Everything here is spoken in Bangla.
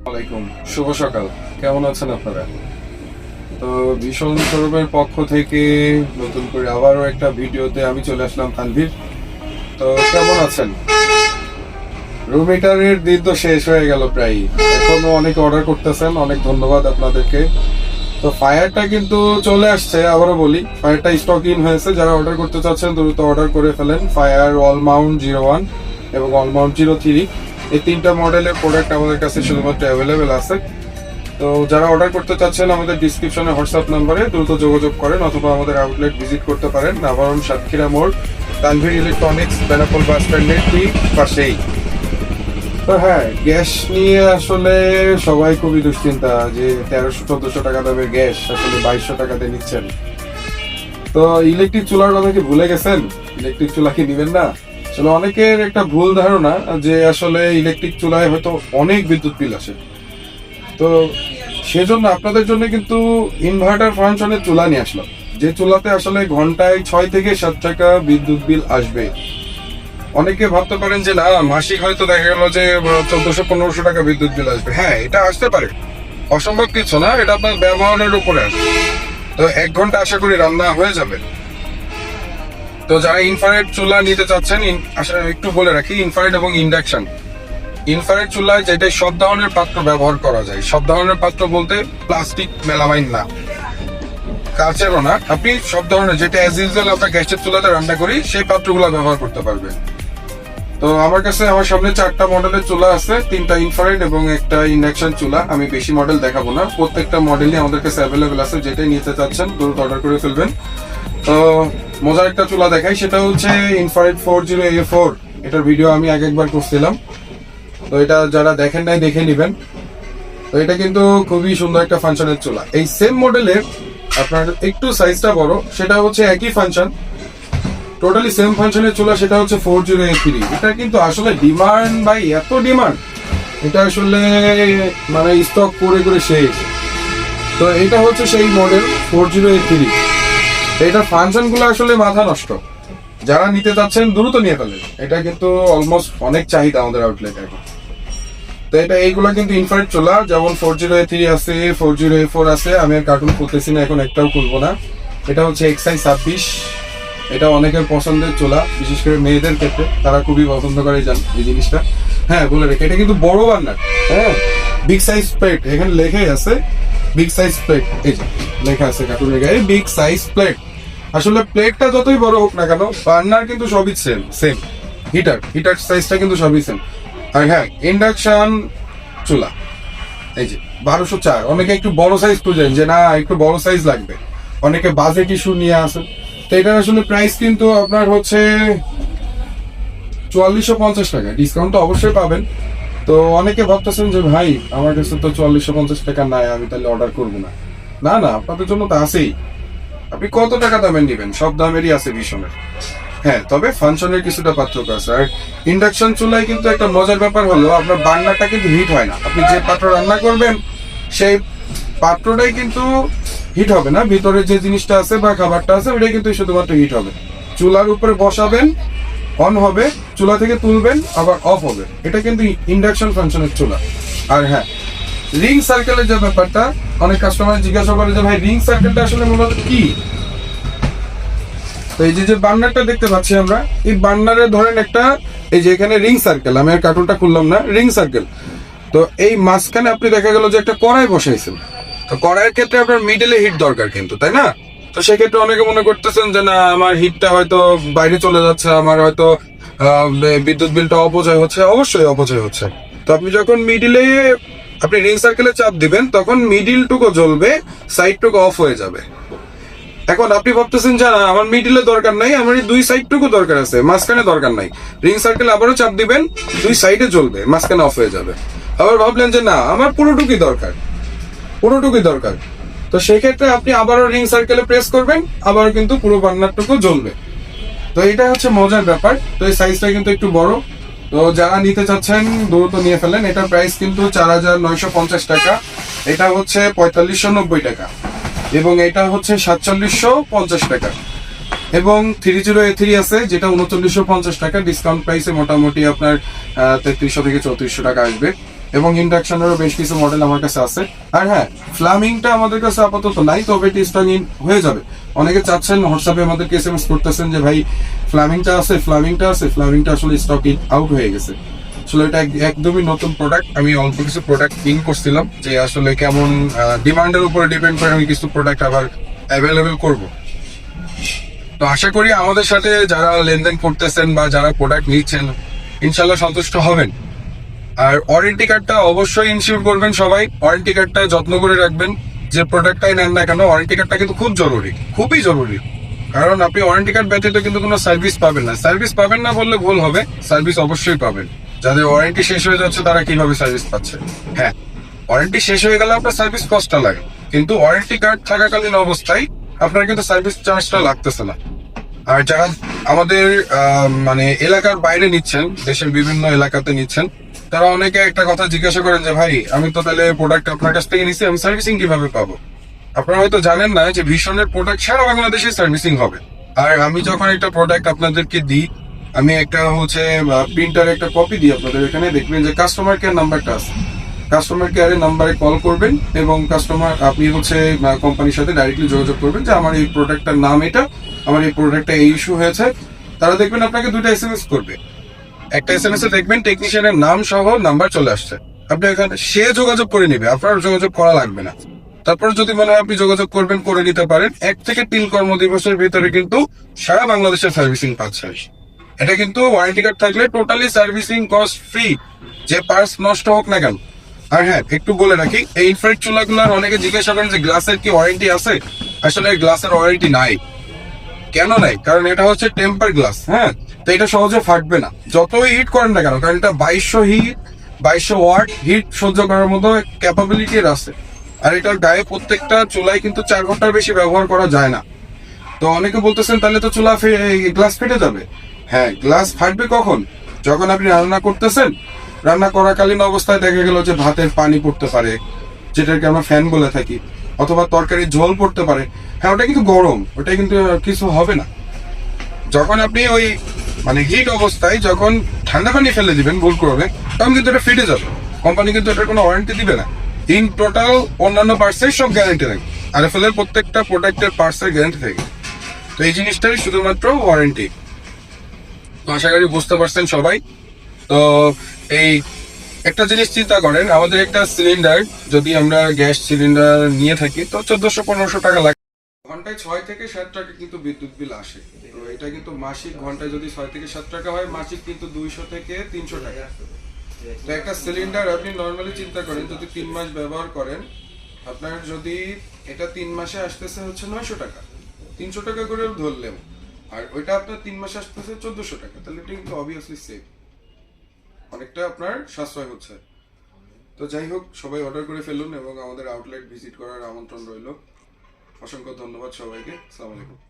ওয়ালাইকুম, শুভ সকাল। কেমন আছেন আপনারা? তো ভীষণ শোরুমের পক্ষ থেকে নতুন করে আবারও একটা ভিডিওতে আমি চলে আসলাম, তানভীর। তো কেমন আছেন? রুম হিটারের দিন তো শেষ হয়ে গেল প্রায়, এখনো অনেকে অর্ডার করতেছেন, অনেক ধন্যবাদ আপনাদেরকে। তো ফায়ারটা কিন্তু চলে আসছে, আবারও বলি ফায়ারটা স্টক ইন হয়েছে। যারা অর্ডার করতে চাচ্ছেন দ্রুত অর্ডার করে ফেলেন। ফায়ার অল মাউন্ট 01 এবং অল মাউন্ট 03, এই তিনটা মডেলের প্রোডাক্ট আমাদের কাছে শুধুমাত্র অ্যাভেলেবেল আছে। তো যারা অর্ডার করতে চাচ্ছেন আমাদের ডিসক্রিপশনে হোয়াটসঅ্যাপ নাম্বারে দ্রুত যোগাযোগ করেন, অথবা আমাদের আউটলেট ভিজিট করতে পারেন, নাভারণ সাতক্ষীরা মোড়, তানভীর ইলেকট্রনিক্স, বেনাপোল বাস স্ট্যান্ডের ঠিক পাশেই। তো হ্যাঁ, গ্যাস নিয়ে আসলে সবাই খুবই দুশ্চিন্তা যে 1300-1400 টাকা দামের গ্যাস আসলে 2200 টাকাতে নিচ্ছেন। তো ইলেকট্রিক চুলার কথা কি ভুলে গেছেন? ইলেকট্রিক চুলা কি নিবেন না? আসলে অনেকের একটা ভুল ধারণা যে আসলে ইলেকট্রিক চুলায় হয়তো অনেক বিদ্যুৎ বিল আসে। তো সেজন্য আপনাদের জন্য কিন্তু ইনভার্টার ফাংশনের চুলা নিয়ে আসলাম, যে চুলাতে আসলে ঘন্টায় 6 থেকে 7 টাকা বিদ্যুৎ বিল আসবে। অনেকে ভাবতে পারেন যে না, মাসিক হয়তো দেখা গেল যে 1400-1500 টাকা বিদ্যুৎ বিল আসবে। হ্যাঁ, এটা আসতে পারে, অসম্ভব কিছু না, এটা আপনার ব্যবহারের উপরে আসবে। তো 1 ঘন্টা আশা করি রান্না হয়ে যাবে। তো যারা ইনফ্রারেড চুলা নিতে চাচ্ছেন, একটু বলে রাখি, ইনফ্রারেড এবং ইন্ডাকশন। ইনফ্রারেড চুলায় যেটা সব ধরনের পাত্র ব্যবহার করা যায়, সব ধরনের পাত্র বলতে প্লাস্টিক, মেলামাইন না, কাচেরও না, আপনি সব ধরনের যেটা অ্যাজ ইউজুয়াল আমরা গ্যাসের চুলাতে রান্না করি সেই পাত্রগুলো ব্যবহার করতে পারবেন। তো আমার কাছে আমার সামনে 4টা মডেলের চুলা আছে, 3টা ইনফ্রারেড এবং একটা ইন্ডাকশন চুলা। আমি বেশি মডেল দেখাবো না, প্রত্যেকটা মডেলই আমাদের কাছে অ্যাভেলেবেল আছে। যেটাই নিতে চাচ্ছেন দ্রুত অর্ডার করে ফেলবেন। তো মজার একটা চুলা দেখাই, সেটা হচ্ছে ইনফ্রারেড 40A4। এটার ভিডিও আমি আগে একবার করছিলাম, তো এটা যারা দেখেন নাই দেখে নিবেন। তো এটা কিন্তু খুবই সুন্দর একটা ফাংশনের চুলা। এই সেম মডেলের আপনার একটু সাইজটা বড়, সেটা হচ্ছে একই ফাংশন, টোটালি সেম ফাংশনের চুলা, সেটা হচ্ছে 40A3। এটা কিন্তু আসলে ডিমান্ড ভাই, এত ডিমান্ড, এটা আসলে মানে স্টক করে করে শেষ। তো এটা হচ্ছে সেই মডেল 40A3। এটার ফাংশন গুলো আসলে মাথা নষ্ট। যারা নিতে চাচ্ছেন দ্রুত নিয়ে ফেলেন, এটা কিন্তু অলমোস্ট অনেক চাহিদা আমাদের আউটলেটে এখন। তো এটা এইগুলো কিন্তু ইনফ্রারেড চুলা, যেমন 40A3 আছে, 40A4 আছে। আমি আর কার্টুন খুলতেছি না এখন, একটাও খুলবো না। এটা হচ্ছে XI26। এটা অনেকের পছন্দের চুলা, বিশেষ করে মেয়েদের ক্ষেত্রে, তারা খুবই পছন্দ করে জান এই জিনিসটা। হ্যাঁ, বলে রেখে, এটা কিন্তু বড় বার্নার। হ্যাঁ, বিগ সাইজ প্লেট, এখানে লেখাই আছে বিগ সাইজ প্লেট। এই যে লেখা আছে কার্টুনের গায়ে বিগ সাইজ প্লেট। আসলে প্লেটটা যতই বড় হোক না কেন, বার্নার কিন্তু সবই সেম। হিটার সাইজটা কিন্তু সবই সেম। আর হ্যাঁ, ইন্ডাকশন চুলা এই যে 1204। অনেকে একটু বড় সাইজ খুঁজেন যে না একটু বড় সাইজ লাগবে, অনেকে বাজেট ইস্যু নিয়ে আসেন। তো এটার আসলে প্রাইস কিন্তু আপনার হচ্ছে 4450 টাকা, ডিসকাউন্ট তো অবশ্যই পাবেন। তো অনেকে ভাবতেছেন যে ভাই আমার কাছে তো 4450 টাকা নাই, আমি তাহলে অর্ডার করবো না। না না, আপনাদের জন্য তো আছেই। আপনি কত টাকা দামের নেবেন, সব দামেরই আছে ভীষণের। হ্যাঁ, তবে ফাংশনের কিছুটা পার্থক্য আছে। আর ইন্ডাকশন চুলায় কিন্তু একটা মজার ব্যাপার হলো, আপনার বার্নারটা কিন্তু হিট হয় না। আপনি যে পাত্র রান্না করবেন সেই পাত্রটাই কিন্তু হিট হবে না, ভিতরে যে জিনিসটা আছে বা খাবারটা আছে ওটাই কিন্তু শুধুমাত্র হিট হবে। চুলার উপরে বসাবেন, অন হবে, চুলা থেকে তুলবেন, আবার অফ হবে। এটা কিন্তু ইন্ডাকশন ফাংশনের চুলা। আর হ্যাঁ, রিং সার্কেলের যে ব্যাপারটা, অনেক কাস্টমার জিজ্ঞাসা করে যে ভাই রিং সার্কেলটা আসলে মূলত কি। তো এই যে বার্নারটা দেখতে পাচ্ছি আমরা, এই বার্নারে ধরেন একটা, এই যে এখানে রিং সার্কেল, আমি আর কার্টুনটা খুললাম না, রিং সার্কেল। তো এই মাঝখানে আপনি দেখা গেল যে একটা কড়াই বসাইছেন। তো কড়াইয়ের ক্ষেত্রে আপনার মিডলে হিট দরকার কিন্তু, তাই না? তো সেক্ষেত্রে অনেকে মনে করতেছেন যে না আমার হিটটা হয়তো বাইরে চলে যাচ্ছে, আমার হয়তো বিদ্যুৎ বিলটা অপচয় হচ্ছে। অবশ্যই অপচয় হচ্ছে। তো আপনি যখন মিডিলে আপনি রিং সার্কেলে চাপ দিবেন, তখন মিডিল টুকু জ্বলবে, সাইড টুকু অফ হয়ে যাবে। এখন আপনি ভাবতেছেন যে না আমার মিডিলে দরকার নাই, আমার এই দুই সাইড টুকু দরকার আছে, মাঝখানে দরকার নাই। রিং সার্কেল আবারও চাপ দিবেন, দুই সাইডে জ্বলবে, মাঝখানে অফ হয়ে যাবে। আবার ভাবলেন যে না আমার পুরোটুকুই দরকার, তো সেক্ষেত্রে আপনি আবারও রিং সার্কেলে প্রেস করবেন, আবারও কিন্তু পুরো বার্নারটুকু জ্বলবে। তো এটা হচ্ছে মজার ব্যাপার। তো এই সাইজটা কিন্তু একটু বড়। তো যারা নিতে চাচ্ছেন দ্রুত নিয়ে ফেলেন। এটার প্রাইস কিন্তু 4950 টাকা, এটা হচ্ছে 4590 টাকা, এবং এটা হচ্ছে 4750 টাকা। এবং 30A3 আছে যেটা 3950 টাকা, ডিসকাউন্ট প্রাইসে মোটামুটি আপনার 3300 থেকে 3400 টাকা আসবে। এবং ইন্ডাকশনেরও বেশ কিছু মডেল আমার কাছে আছে। আর হ্যাঁ, ফ্লামিংটা আমাদের কাছে আপাতত নাই, তবে এটি স্টক ইন হয়ে যাবে। অনেকে চাচ্ছেন, হোয়াটসঅ্যাপে আমাদেরকে এসএমএস করতেছেন যে ভাই ফ্লামিংটা ফ্লামিংটা আসলে স্টক ইন আউট হয়ে গেছে। আসলে এটা একদমই নতুন প্রোডাক্ট। আমি অল্প কিছু প্রোডাক্ট ইন করছিলাম, যে আসলে কেমন ডিমান্ডের উপরে ডিপেন্ড করে আমি কিছু প্রোডাক্ট আবার অ্যাভেলেবেল করব। তো আশা করি আমাদের সাথে যারা লেনদেন করতেছেন বা যারা প্রোডাক্ট নিচ্ছেন, ইনশাল্লাহ সন্তুষ্ট হবেন। আর ওয়ারেন্টি কার্ডটা অবশ্যই ইনশিওর করবেন সবাই। ওয়ারেন্টি কার্ডটা যত্ন করে রাখবেন। যে প্রোডাক্টটাই নেন না কেন, ওয়ারেন্টি কার্ডটা কিন্তু খুব জরুরি, খুবই জরুরি। কারণ আপনি ওয়ারেন্টি কার্ড ব্যতীত কিন্তু কোনো সার্ভিস পাবেন না। সার্ভিস পাবেন না বললে ভুল হবে, সার্ভিস অবশ্যই পাবেন। যাদের ওয়ারেন্টি শেষ হয়ে যাচ্ছে তারা কিভাবে সার্ভিস পাচ্ছে? হ্যাঁ, ওয়ারেন্টি শেষ হয়ে গেলে আপনার সার্ভিস কস্টটা লাগে, কিন্তু ওয়ারেন্টি কার্ড থাকাকালীন অবস্থায় আপনার কিন্তু সার্ভিস চার্জটা লাগতেছে না। আর যারা আমাদের মানে এলাকার বাইরে নিচ্ছেন, দেশের বিভিন্ন এলাকাতে নিচ্ছেন, তারা অনেকে একটা কথা জিজ্ঞাসা করেন যে ভাই আমি তো তাহলে প্রোডাক্ট আপনার কাছ থেকে নিচ্ছি, আমি সার্ভিসিং কিভাবে পাবো? আপনারা হয়তো জানেন না যে ভীষণের প্রোডাক্ট সারা বাংলাদেশে সার্ভিসিং হবে। আর আমি যখন একটা প্রোডাক্ট আপনাদেরকে দিই, আমি একটা হচ্ছে প্রিন্টার একটা কপি দিই আপনাদের। এখানে দেখবেন যে কাস্টমার কেয়ার নাম্বারটা আছে। কাস্টমার কেয়ারের নাম্বারে কল করবেন এবং আপনি হচ্ছে কোম্পানির সাথে ডাইরেক্টলি যোগাযোগ করবেন যে আমার এই প্রোডাক্টটার নাম এটা, আমার এই প্রোডাক্টটা এই ইস্যু হয়েছে। তারা দেখবেন আপনাকে 2টা এসএমএস করবে। একটা এসএমএস এ দেখবেন টেকনিশিয়ানের নাম সহ নাম্বার চলে আসছে। আপনি এখানে সে যোগাযোগ করে নেবে, আপনার যোগাযোগ করা লাগবে না। তারপর যদি মনে হয় আপনি যোগাযোগ করবেন, করে নিতে পারেন। 1 থেকে 3 কর্মদিবসের ভিতরে কিন্তু সারা বাংলাদেশের সার্ভিসিং পাচ্ছে। এটা কিন্তু ওয়ারেন্টি কার্ড থাকলে টোটালি সার্ভিসিং কস্ট ফ্রি, যে পার্টস নষ্ট হোক না কেন। আর হ্যাঁ, একটু বলে রাখি, এই ইনফ্রারেড চুলাগুলোর অনেকে জিজ্ঞাসা করেন যে গ্লাসের কি ওয়ারেন্টি আছে? আসলে গ্লাসের ওয়ারেন্টি নাই। কেন নাই? কারণ এটা হচ্ছে টেম্পার গ্লাস। হ্যাঁ, তো এটা সহজে ফাটবে না যতই হিট করেন না কেন, কারণ এটা 2200 ওয়াট হিট সহ্য করার মতো ক্যাপাবিলিটির আছে। আর এটার গায়ে প্রত্যেকটা চুলায় কিন্তু 4 ঘন্টার বেশি ব্যবহার করা যায় না। তো অনেকে বলতেছেন তাহলে তো গ্লাস ফেটে যাবে। হ্যাঁ, গ্লাস ফাটবে কখন? যখন আপনি রান্না করতেছেন, রান্না করাকালীন অবস্থায় দেখা গেল যে ভাতের পানি পড়তে পারে, যেটাকে আমরা ফ্যান বলে থাকি, অথবা তরকারির ঝোল পড়তে পারে। হ্যাঁ, ওটা কিন্তু গরম, ওটা কিন্তু কিছু হবে না। যখন আপনি ওই মানে হিট অবস্থায় যখন ঠান্ডা পানি ফেলে দিবেন ভুল করবে, তখন কিন্তু এটা ফেটে যাবে। কোম্পানি কিন্তু এটার কোনো ওয়ারেন্টি দিবে না। ইন টোটাল অন্যান্য পার্টসের সব গ্যারান্টি থাকে, RFL এর প্রত্যেকটা প্রোডাক্টের পার্টসের গ্যারান্টি থাকে। তো এই জিনিসটাই শুধুমাত্র ওয়ারেন্টি। তো আশা করি বুঝতে পারছেন সবাই। তো এই একটা জিনিস চিন্তা করেন, আমাদের একটা সিলিন্ডার যদি আমরা গ্যাস সিলিন্ডার নিয়ে থাকি, তো 1400-1500 টাকা লাগে। ঘন্টায় 6 থেকে 7 টাকা কিন্তু বিদ্যুৎ বিল আসে। তো এটা কিন্তু মাসিক, ঘন্টায় যদি 6 থেকে 7 টাকা হয়, মাসিক কিন্তু 200 থেকে 300 টাকা। তো একটা সিলিন্ডার আপনি নর্মালি চিন্তা করেন, যদি 3 মাস ব্যবহার করেন, আপনার যদি এটা 3 মাসে আসতেছে হচ্ছে 900 টাকা, 300 টাকা করে ধরলেন, আর ওইটা আপনার 3 মাসে আসতেছে 1400 টাকা, তাহলে এটা কিন্তু অবভিয়াসলি সেফ, অনেকটা আপনার সাশ্রয় হচ্ছে। তো যাই হোক, সবাই অর্ডার করে ফেলুন এবং আমাদের আউটলেট ভিজিট করার আমন্ত্রণ রইল। অসংখ্য ধন্যবাদ সবাইকে। আসসালামু আলাইকুম।